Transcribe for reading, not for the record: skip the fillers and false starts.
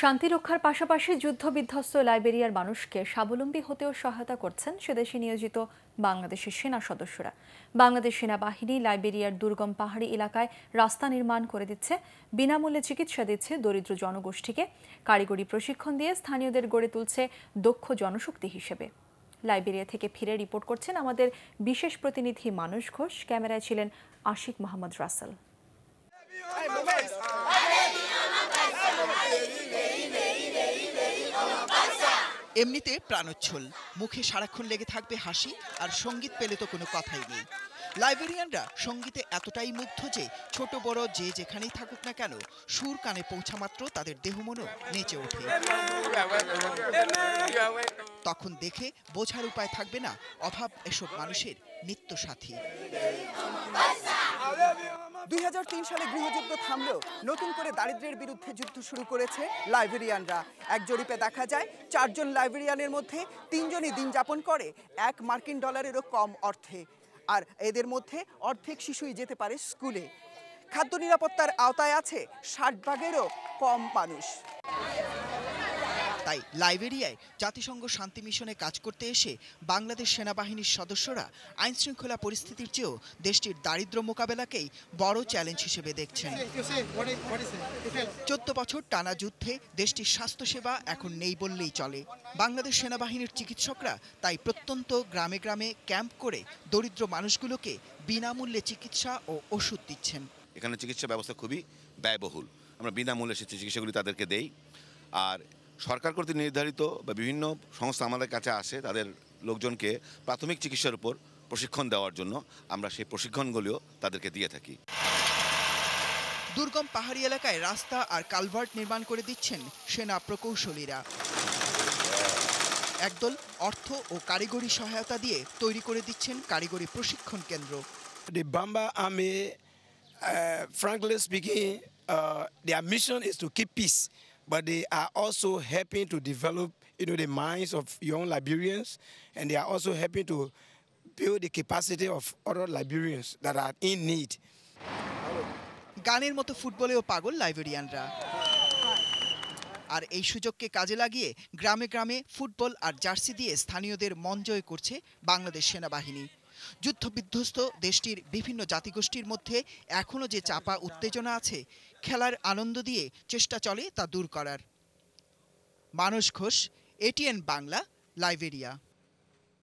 শান্তি রক্ষার পাশাপাশি যুদ্ধবিধ্বস্ত লাইবেরিয়ার মানুষকে স্বাবলম্বী হতেও সহায়তা করছেন সেদেশে নিয়োজিত বাংলাদেশের সেনা সদস্যরা। বাংলাদেশ সেনাবাহিনী লাইবেরিয়ার দুর্গম পাহাড়ি এলাকায় রাস্তা নির্মাণ করে দিচ্ছে, বিনামূল্যে চিকিৎসা দিচ্ছে দরিদ্র জনগোষ্ঠীকে, কারিগরি প্রশিক্ষণ দিয়ে স্থানীয়দের গড়ে তুলছে দক্ষ জনশক্তি হিসেবে। লাইবেরিয়া থেকে ফিরে রিপোর্ট করছেন আমাদের বিশেষ প্রতিনিধি মানস ঘোষ, ক্যামেরায় ছিলেন আশিক মোহাম্মদ রাসেল। এমনিতে প্রাণোচ্ছল, মুখে সারাক্ষণ লেগে থাকবে হাসি, আর সঙ্গীত পেলে তো কোনো কথাই নেই। লাইবেরিয়ানরা সঙ্গীতে এতটাই মুগ্ধ যে ছোট বড় যে যেখানেই থাকুক না কেন, সুর কানে পৌঁছা মাত্র তাদের দেহমনও নেচে ওঠে। তখন দেখে বোঝার উপায় থাকবে না অভাব এসব মানুষের নিত্য সাথী। 2003 সালে গৃহযুদ্ধ থামলেও নতুন করে দারিদ্র্যের বিরুদ্ধে যুদ্ধ শুরু করেছে লাইবেরিয়ানরা। এক জরিপে দেখা যায় 4 জন লাইবেরিয়ানের মধ্যে 3 জনই দিন যাপন করে $1 কম অর্থে, আর এদের মধ্যে অর্ধেক শিশুই যেতে পারে স্কুলে। খাদ্য নিরাপত্তার আওতায় আছে 60 ভাগেরও কম মানুষ। তাই লাইবেরিয়ায় জাতিসংঘ শান্তি মিশনে কাজ করতে এসে বাংলাদেশ সেনাবাহিনীর সদস্যরা আইন শৃঙ্খলা পরিস্থিতির চেয়েও দেশটির দারিদ্র্য মোকাবেলাকেই বড় চ্যালেঞ্জ হিসেবে দেখছেন। 14 বছর টানা যুদ্ধে দেশটির স্বাস্থ্যসেবা এখন নেই বললেই চলে। বাংলাদেশ সেনাবাহিনীর চিকিৎসকরা তাই প্রত্যন্ত গ্রামে গ্রামে ক্যাম্প করে দরিদ্র মানুষগুলোকে বিনামূল্যে চিকিৎসা ও ওষুধ দিচ্ছেন। এখানে চিকিৎসা ব্যবস্থা খুবই ব্যয়বহুল, আমরা বিনামূল্যে সেই চিকিৎসাগুলি তাদেরকে দেই। আর সরকার কর্তৃক নির্ধারিত বা বিভিন্ন সংস্থা আমাদের কাছে আসে, তাদের লোকজনকে প্রাথমিক চিকিৎসার উপর প্রশিক্ষণ দেওয়ার জন্য আমরা সেই প্রশিক্ষণগুলিও তাদেরকে দিয়ে থাকি। দুর্গম পাহাড়ি এলাকায় রাস্তা আর কালভার্ট নির্মাণ করে দিচ্ছেন সেনা প্রকৌশলীরা। একদল অর্থ ও কারিগরি সহায়তা দিয়ে তৈরি করে দিচ্ছেন কারিগরি প্রশিক্ষণ কেন্দ্র। The Bamba Army, frankly speaking, their mission is to keep peace, but they are also helping to develop, the minds of young Liberians, and they are also helping to build the capacity of other Liberians that are in need. গানের মতো ফুটবলেও পাগল লাইবেরিয়ানরা, আর এই সুযোগকে কাজে লাগিয়ে গ্রামে গ্রামে football আর jersey দিয়ে স্থানীয়দের মন জয় করছে বাংলাদেশ সেনাবাহিনী। যুদ্ধবিধ্বস্ত দেশটির বিভিন্ন জাতিগোষ্ঠীর মধ্যে এখনও যে চাপা উত্তেজনা আছে, খেলার আনন্দ দিয়ে চেষ্টা চলে তা দূর করার। মানস ঘোষ, ATN বাংলা, লাইবেরিয়া।